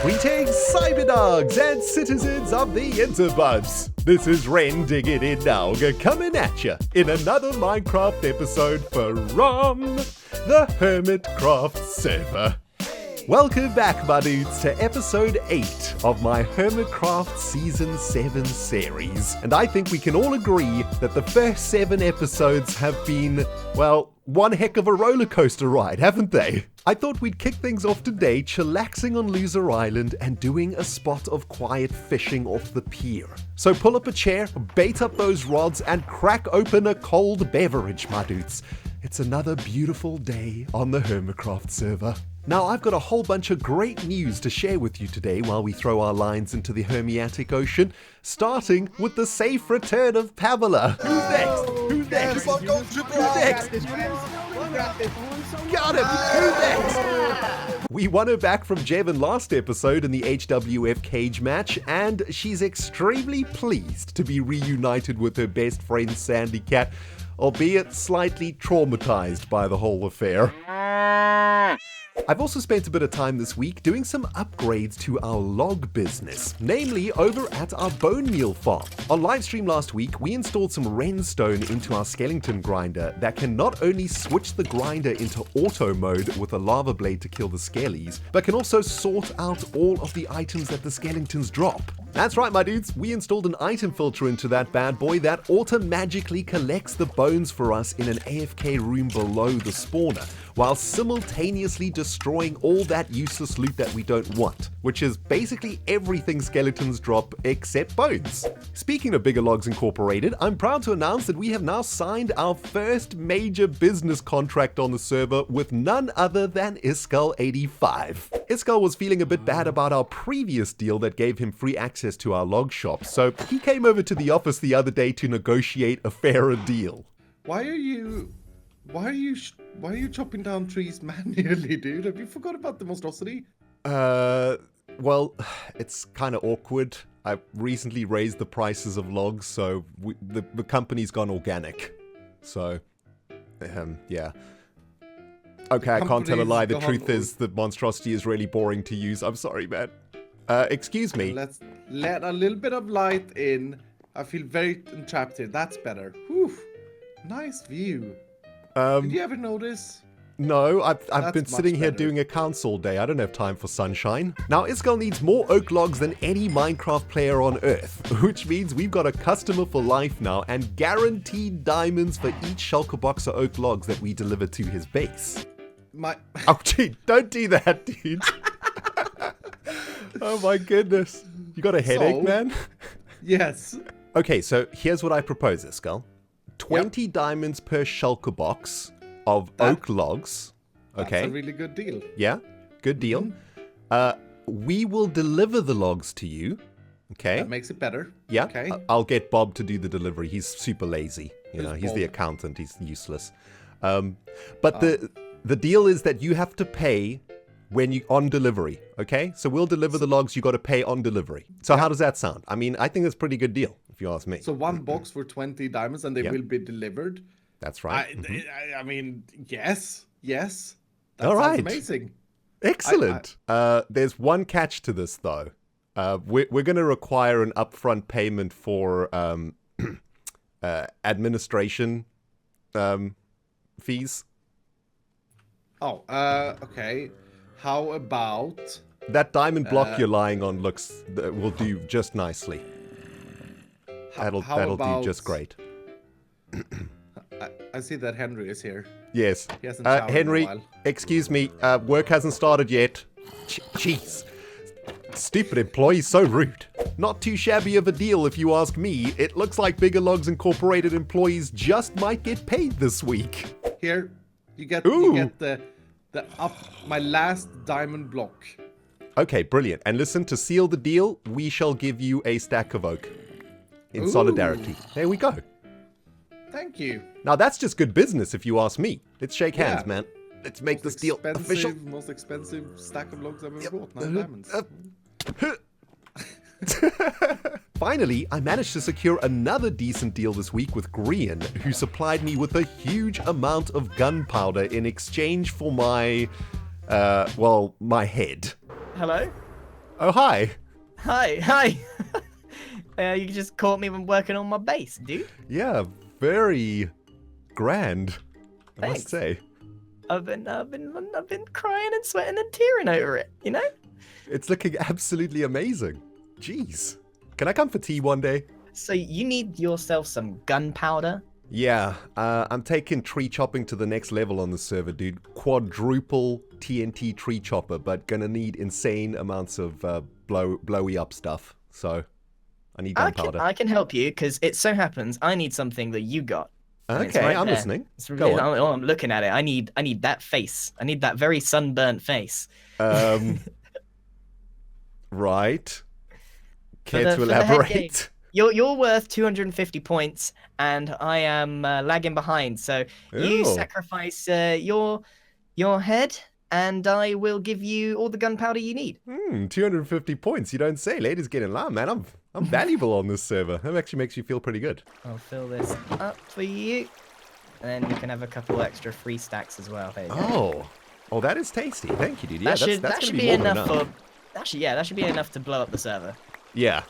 Greetings, cyberdogs and citizens of the interwebs. This is Ren digging in now, coming at you in another Minecraft episode from the HermitCraft server. Welcome back, my dudes, to episode 8 of my HermitCraft Season 7 series. And I think we can all agree that the first 7 episodes have been, well, one heck of a roller coaster ride, haven't they? I thought we'd kick things off today chillaxing on Loser Island and doing a spot of quiet fishing off the pier. So pull up a chair, bait up those rods, and crack open a cold beverage, my dudes. It's another beautiful day on the HermitCraft server. Now, I've got a whole bunch of great news to share with you today while we throw our lines into the Hermiatic Ocean, starting with the safe return of Pamela. Who's next? Who's next? Who's next? Got him! Who's next? We won her back from Jevon last episode in the HWF cage match, and she's extremely pleased to be reunited with her best friend Sandy Cat, albeit slightly traumatized by the whole affair. I've also spent a bit of time this week doing some upgrades to our log business, namely over at our bone meal farm. On livestream last week, we installed some Rendog into our skeleton grinder that can not only switch the grinder into auto mode with a lava blade to kill the skellies, but can also sort out all of the items that the skeletons drop. That's right, my dudes, we installed an item filter into that bad boy that auto-magically collects the bones for us in an AFK room below the spawner, while simultaneously destroying all that useless loot that we don't want, which is basically everything skeletons drop except bones. Speaking of Bigger Logs Incorporated, I'm proud to announce that we have now signed our first major business contract on the server with none other than ISKALL85. ISKALL was feeling a bit bad about our previous deal that gave him free access to our log shop, so he came over to the office the other day to negotiate a fairer deal. Why are you chopping down trees manually, dude? Have you forgot about the monstrosity? Well, it's kind of awkward. I recently raised the prices of logs, so the company's gone organic. So, yeah. Okay, I can't tell a lie. The truth is the monstrosity is really boring to use. I'm sorry, man. Excuse me. Let's let a little bit of light in. I feel very entrapped here. That's better. Whew. Nice view. Did you ever notice? No, I've been sitting here doing accounts all day. I don't have time for sunshine. Now, ISKALL needs more oak logs than any Minecraft player on Earth, which means we've got a customer for life now and guaranteed diamonds for each shulker box of oak logs that we deliver to his base. Oh, gee, don't do that, dude. Oh my goodness. You got a headache, man? Yes. Okay, so here's what I propose, ISKALL. 20 diamonds per shulker box of oak logs. Okay. That's a really good deal. Yeah, good deal. We will deliver the logs to you. Okay. That makes it better. Yeah. Okay. I'll get Bob to do the delivery. He's super lazy. He's Bob? the accountant. He's useless. But the deal is that you have to pay when you on delivery. Okay. So we'll deliver the logs. You got to pay on delivery. So how does that sound? I mean, I think that's a pretty good deal, if you ask me. So one box for 20 diamonds, and they will be delivered. That's right. I mean, yes. That all right. Sounds amazing. Excellent. There's one catch to this, though. We're going to require an upfront payment for administration fees. Oh, okay. How about that diamond block you're lying on will do just nicely. That'll do just great. I see that Henry is here. Yes. He hasn't showered Henry, in a while. excuse me. Work hasn't started yet. Jeez. Stupid employee, so rude. Not too shabby of a deal if you ask me. It looks like Bigger Logs Incorporated employees just might get paid this week. Here, you get my last diamond block. Okay, brilliant. And listen, to seal the deal, we shall give you a stack of oak. In solidarity. There we go. Thank you. Now that's just good business if you ask me. Let's shake hands, man. Let's make this deal official. Most expensive stack of logs I've ever bought. 9 diamonds. Finally, I managed to secure another decent deal this week with Grian, who supplied me with a huge amount of gunpowder in exchange for my, my head. Hello? Oh, hi. Hi. You just caught me when working on my base, dude. Yeah, very grand, I must Thanks. say. I've been crying and sweating and tearing over it, you know? It's looking absolutely amazing. Jeez. Can I come for tea one day? So you need yourself some gunpowder? Yeah, I'm taking tree chopping to the next level on the server, dude. Quadruple TNT tree chopper, but gonna need insane amounts of blowy up stuff. So, I need gunpowder. I can help you, because it so happens I need something that you got. Okay, I'm listening. Go on. I'm looking at it. I need that face. I need that very sunburnt face. Right. Care to elaborate? You're worth 250 points, and I am lagging behind. So you sacrifice your head, and I will give you all the gunpowder you need. 250 points. You don't say. Ladies get in line, man. I'm valuable on this server. That actually makes you feel pretty good. I'll fill this up for you, and then you can have a couple extra free stacks as well. There you go. Oh, that is tasty. Thank you, dude. Yeah, that should be enough for. Actually, yeah, that should be enough to blow up the server. Yeah.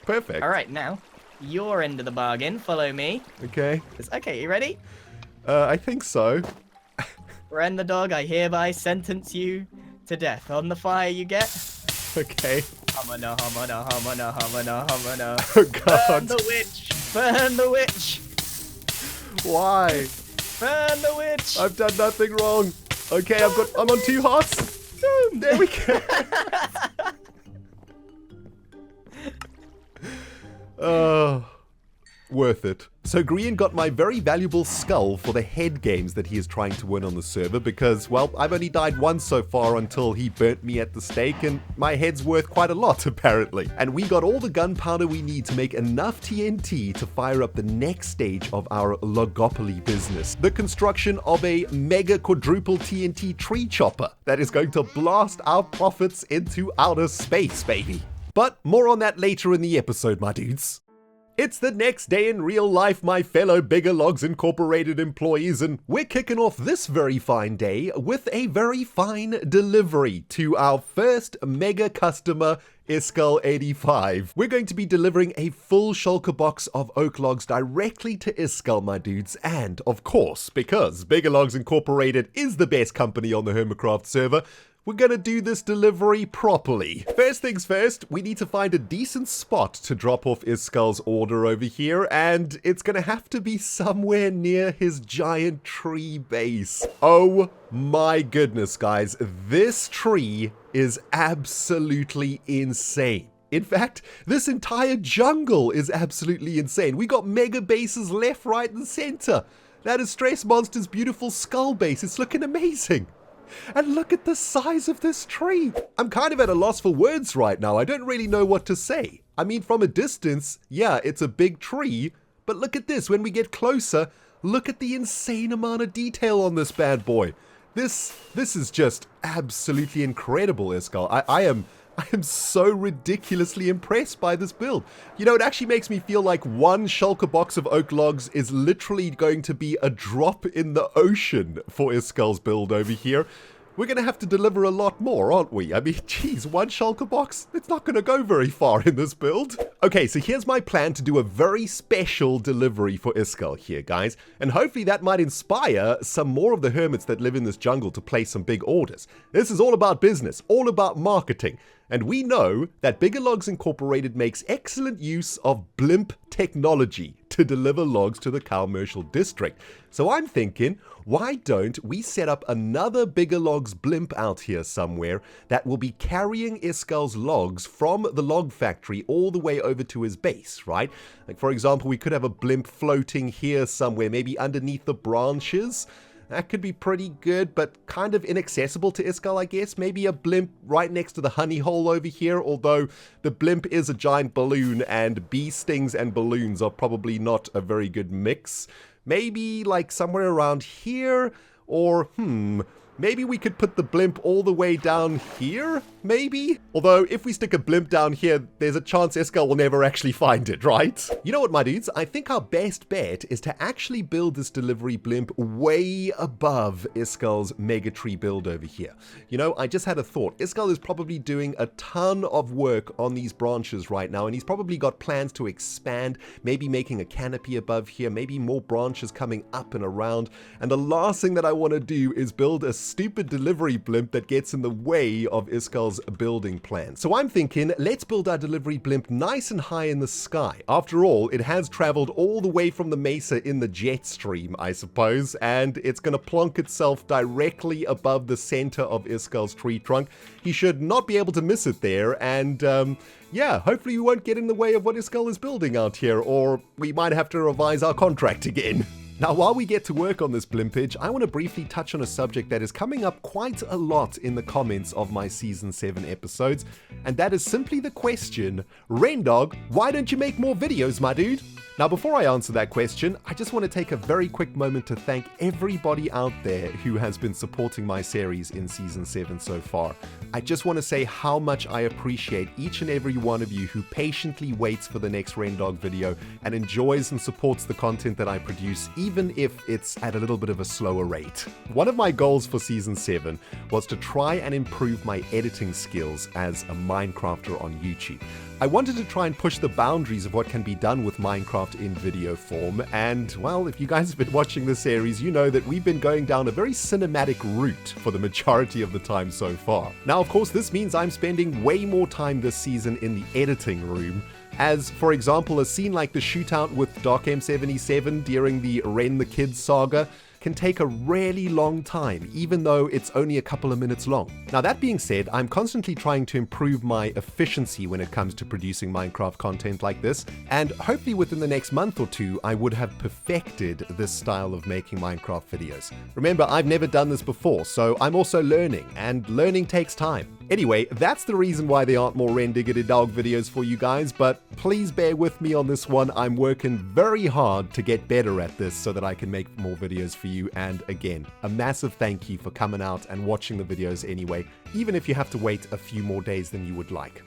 Perfect. All right, now your end of the bargain. Follow me. Okay. Okay, you ready? I think so. Rendog, I hereby sentence you to death. On the fire you get. Okay. Hamana. Oh God. Burn the witch. Burn the witch. Why? Burn the witch. I've done nothing wrong. Okay, I'm on 2 hearts. There we go. Worth it. So Grian got my very valuable skull for the head games that he is trying to win on the server because, well, I've only died once so far until he burnt me at the stake, and my head's worth quite a lot, apparently. And we got all the gunpowder we need to make enough TNT to fire up the next stage of our Logopoly business. The construction of a mega quadruple TNT tree chopper that is going to blast our profits into outer space, baby. But more on that later in the episode, my dudes. It's the next day in real life, my fellow Bigger Logs Incorporated employees, and we're kicking off this very fine day with a very fine delivery to our first mega customer, ISKALL85. We're going to be delivering a full shulker box of oak logs directly to ISKALL, my dudes, and of course, because Bigger Logs Incorporated is the best company on the HermitCraft server, we're gonna do this delivery properly. First things first, we need to find a decent spot to drop off ISKALL's order over here, and it's gonna have to be somewhere near his giant tree base. Oh my goodness, guys, this tree is absolutely insane. In fact, this entire jungle is absolutely insane. We got mega bases left, right, and center. That is Stress Monster's beautiful skull base. It's looking amazing. And look at the size of this tree. I'm kind of at a loss for words right now. I don't really know what to say. I mean, from a distance, yeah, it's a big tree, but look at this. When we get closer, look at the insane amount of detail on this bad boy. This is just absolutely incredible, ISKALL. I am so ridiculously impressed by this build. You know, it actually makes me feel like one shulker box of oak logs is literally going to be a drop in the ocean for ISKALL's build over here. We're going to have to deliver a lot more, aren't we? I mean, geez, one shulker box? It's not going to go very far in this build. Okay, so here's my plan to do a very special delivery for ISKALL here, guys. And hopefully that might inspire some more of the hermits that live in this jungle to place some big orders. This is all about business, all about marketing. And we know that Bigger Logs Incorporated makes excellent use of blimp technology to deliver logs to the commercial district. So I'm thinking, why don't we set up another Bigger Logs blimp out here somewhere that will be carrying ISKALL's logs from the log factory all the way over to his base, right? Like, for example, we could have a blimp floating here somewhere, maybe underneath the branches. That could be pretty good, but kind of inaccessible to ISKALL, I guess. Maybe a blimp right next to the honey hole over here, although the blimp is a giant balloon, and bee stings and balloons are probably not a very good mix. Maybe like somewhere around here, or Maybe we could put the blimp all the way down here, maybe? Although, if we stick a blimp down here, there's a chance ISKALL will never actually find it, right? You know what, my dudes? I think our best bet is to actually build this delivery blimp way above ISKALL's mega tree build over here. You know, I just had a thought. ISKALL is probably doing a ton of work on these branches right now, and he's probably got plans to expand, maybe making a canopy above here, maybe more branches coming up and around. And the last thing that I want to do is build a stupid delivery blimp that gets in the way of ISKALL's building plan. So I'm thinking, let's build our delivery blimp nice and high in the sky. After all, it has traveled all the way from the mesa in the jet stream, I suppose, and it's going to plonk itself directly above the center of ISKALL's tree trunk. He should not be able to miss it there, and yeah, hopefully we won't get in the way of what ISKALL is building out here, or we might have to revise our contract again. Now, while we get to work on this blimpage, I want to briefly touch on a subject that is coming up quite a lot in the comments of my Season 7 episodes, and that is simply the question, Rendog, why don't you make more videos, my dude? Now, before I answer that question, I just want to take a very quick moment to thank everybody out there who has been supporting my series in Season 7 so far. I just want to say how much I appreciate each and every one of you who patiently waits for the next Rendog video and enjoys and supports the content that I produce, even if it's at a little bit of a slower rate. One of my goals for Season 7 was to try and improve my editing skills as a Minecrafter on YouTube. I wanted to try and push the boundaries of what can be done with Minecraft in video form, and, well, if you guys have been watching this series, you know that we've been going down a very cinematic route for the majority of the time so far. Now, of course, this means I'm spending way more time this season in the editing room, as, for example, a scene like the shootout with Doc M77 during the Ren the Kid saga can take a really long time, even though it's only a couple of minutes long. Now, that being said, I'm constantly trying to improve my efficiency when it comes to producing Minecraft content like this, and hopefully within the next month or two, I would have perfected this style of making Minecraft videos. Remember, I've never done this before, so I'm also learning, and learning takes time. Anyway, that's the reason why there aren't more Rendog videos for you guys, but please bear with me on this one. I'm working very hard to get better at this so that I can make more videos for you. And again, a massive thank you for coming out and watching the videos anyway, even if you have to wait a few more days than you would like.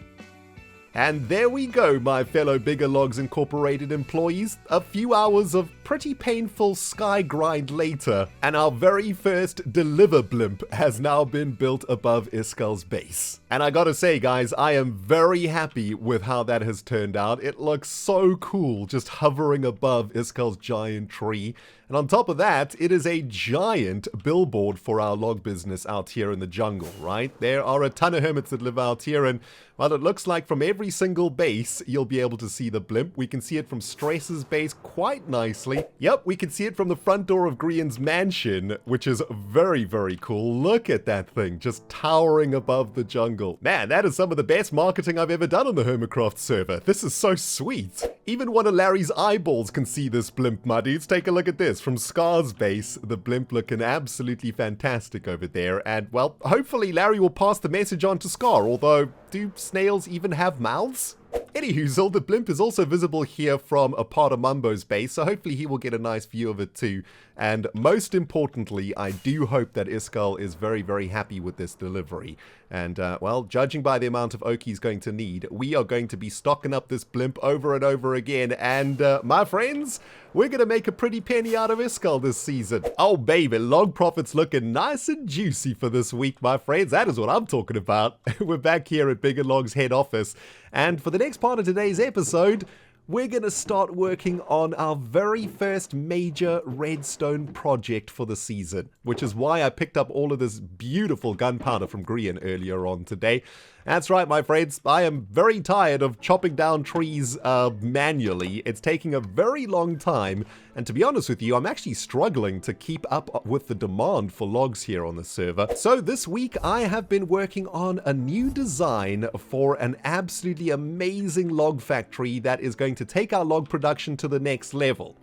And there we go, my fellow Bigger Logs Incorporated employees. A few hours of pretty painful sky grind later, and our very first Deliver Blimp has now been built above ISKALL's base. And I gotta say, guys, I am very happy with how that has turned out. It looks so cool, just hovering above ISKALL's giant tree. And on top of that, it is a giant billboard for our log business out here in the jungle, right? There are a ton of hermits that live out here, and while it looks like from every single base, you'll be able to see the blimp. We can see it from Stress's base quite nicely. Yep, we can see it from the front door of Grian's mansion, which is very, very cool. Look at that thing, just towering above the jungle. Man, that is some of the best marketing I've ever done on the HermitCraft server. This is so sweet. Even one of Larry's eyeballs can see this blimp, my dudes. Take a look at this. From Scar's base, the blimp looking absolutely fantastic over there. And, well, hopefully Larry will pass the message on to Scar, although, do snails even have mouths? Anywho, the blimp is also visible here from a part of Mumbo's base, so hopefully he will get a nice view of it too. And most importantly, I do hope that ISKALL is very, very happy with this delivery. And, well, judging by the amount of oak he's going to need, we are going to be stocking up this blimp over and over again. And, my friends, we're going to make a pretty penny out of ISKALL this season. Oh, baby, log profits looking nice and juicy for this week, my friends. That is what I'm talking about. We're back here at Bigger Log's head office. And for the next part of today's episode, we're going to start working on our very first major redstone project for the season, which is why I picked up all of this beautiful gunpowder from Grian earlier on today. That's right, my friends, I am very tired of chopping down trees manually. It's taking a very long time, and to be honest with you, I'm actually struggling to keep up with the demand for logs here on the server. So this week, I have been working on a new design for an absolutely amazing log factory that is going to take our log production to the next level.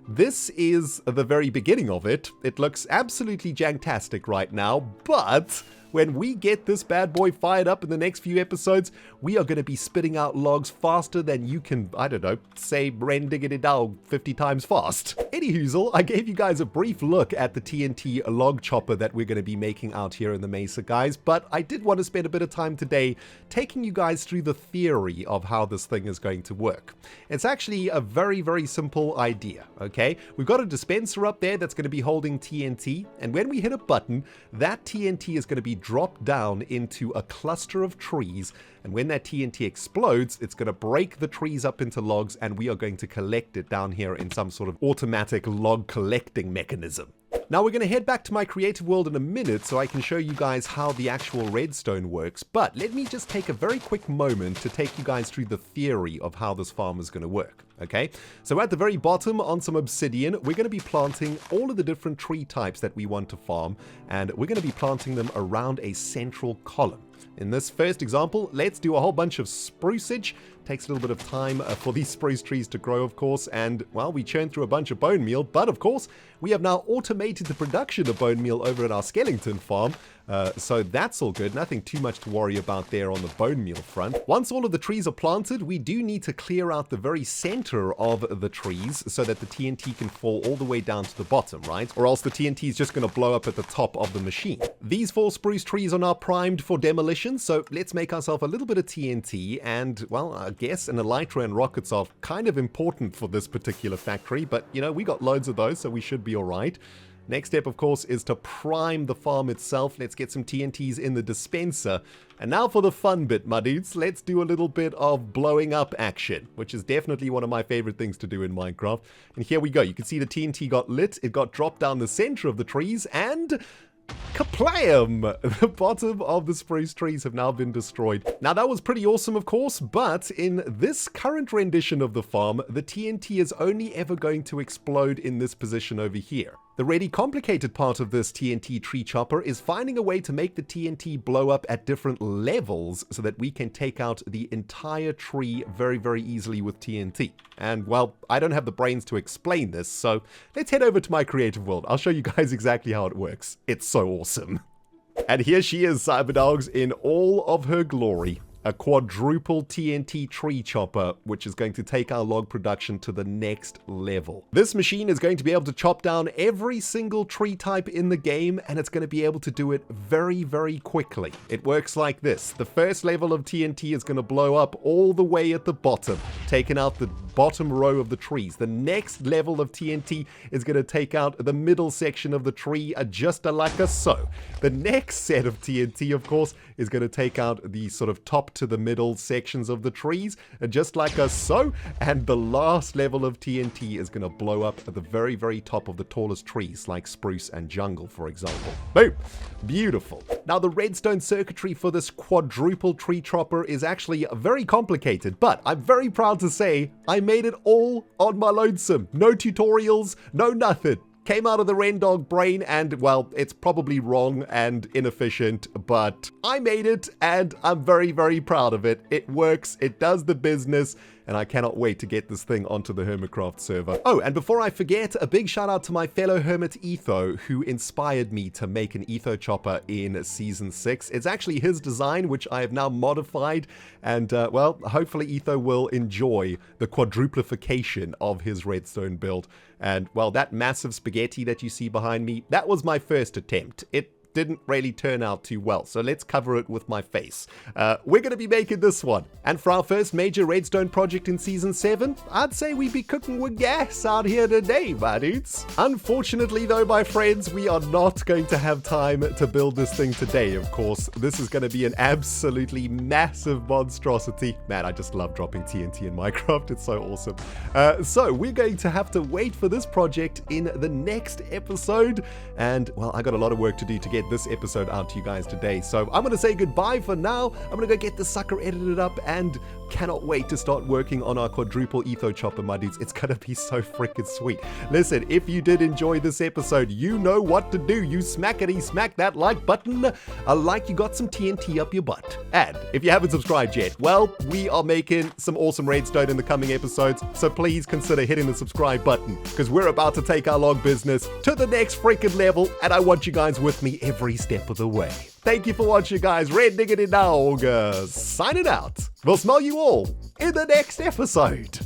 This is the very beginning of it. It looks absolutely janktastic right now, but when we get this bad boy fired up in the next few episodes, we are going to be spitting out logs faster than you can, I don't know, say Rendog 50 times fast. Anyhoozle, I gave you guys a brief look at the TNT log chopper that we're going to be making out here in the Mesa, guys, but I did want to spend a bit of time today taking you guys through the theory of how this thing is going to work. It's actually a very, very simple idea, okay? We've got a dispenser up there that's going to be holding TNT, and when we hit a button, that TNT is going to be dropped down into a cluster of trees, and when that TNT explodes, it's going to break the trees up into logs, and we are going to collect it down here in some sort of automatic log collecting mechanism. Now we're going to head back to my creative world in a minute so I can show you guys how the actual redstone works, but let me just take a very quick moment to take you guys through the theory of how this farm is going to work, okay? So at the very bottom on some obsidian, we're going to be planting all of the different tree types that we want to farm, and we're going to be planting them around a central column. In this first example, let's do a whole bunch of spruceage. Takes a little bit of time for these spruce trees to grow, of course, and, well, we churn through a bunch of bone meal, but, of course, we have now automated the production of bone meal over at our skeleton farm, so that's all good. Nothing too much to worry about there on the bone meal front. Once all of the trees are planted, we do need to clear out the very center of the trees so that the TNT can fall all the way down to the bottom, right? Or else the TNT is just going to blow up at the top of the machine. These 4 spruce trees are now primed for demolition, so let's make ourselves a little bit of TNT, and, well, I guess an elytra and rockets are kind of important for this particular factory, but, you know, we got loads of those, so we should be all right. Next step, of course, is to prime the farm itself. Let's get some TNTs in the dispenser. And now for the fun bit, my dudes. Let's do a little bit of blowing up action, which is definitely one of my favorite things to do in Minecraft. And here we go. You can see the TNT got lit. It got dropped down the center of the trees, and kaplam! The bottom of the spruce trees have now been destroyed. Now that was pretty awesome, of course, but in this current rendition of the farm, the TNT is only ever going to explode in this position over here. The really complicated part of this TNT tree chopper is finding a way to make the TNT blow up at different levels so that we can take out the entire tree very, very easily with TNT. And, well, I don't have the brains to explain this, so let's head over to my creative world. I'll show you guys exactly how it works. It's so awesome. And here she is, Cyberdogs, in all of her glory. A quadruple TNT tree chopper, which is going to take our log production to the next level. This machine is going to be able to chop down every single tree type in the game, and it's going to be able to do it very, very quickly. It works like this. The first level of TNT is going to blow up all the way at the bottom, taking out the bottom row of the trees. The next level of TNT is going to take out the middle section of the tree, just like a so. The next set of TNT, of course, is going to take out the sort of top to the middle sections of the trees, just like a so. And the last level of TNT is going to blow up at the very, very top of the tallest trees, like spruce and jungle, for example. Boom! Beautiful. Now, the redstone circuitry for this quadruple tree chopper is actually very complicated, but I'm very proud to say I made it all on my lonesome. No tutorials, no nothing. Came out of the Rendog brain, and, well, it's probably wrong and inefficient, but I made it, and I'm very, very proud of it. It works, it does the business, and I cannot wait to get this thing onto the HermitCraft server. Oh, and before I forget, a big shout out to my fellow Hermit Etho, who inspired me to make an Etho chopper in Season 6. It's actually his design, which I have now modified, and, well, hopefully Etho will enjoy the quadruplification of his redstone build. And, well, that massive spaghetti that you see behind me, that was my first attempt. It didn't really turn out too well, so let's cover it with my face. We're going to be making this one. And for our first major redstone project in Season 7, I'd say we'd be cooking with gas out here today, my dudes. Unfortunately, though, my friends, we are not going to have time to build this thing today, of course. This is going to be an absolutely massive monstrosity. Man, I just love dropping TNT in Minecraft. It's so awesome. So we're going to have to wait for this project in the next episode. And, well, I got a lot of work to do to get this episode out to you guys today. So I'm going to say goodbye for now. I'm going to go get the sucker edited up and cannot wait to start working on our quadruple etho chopper, my dudes. It's going to be so freaking sweet. Listen, if you did enjoy this episode, you know what to do. You smackety smack that like button. Like you got some TNT up your butt. And if you haven't subscribed yet, well, we are making some awesome redstone in the coming episodes. So please consider hitting the subscribe button because we're about to take our log business to the next freaking level. And I want you guys with me every every step of the way. Thank you for watching, guys. Red Diggity Dog signing out. We'll smell you all in the next episode.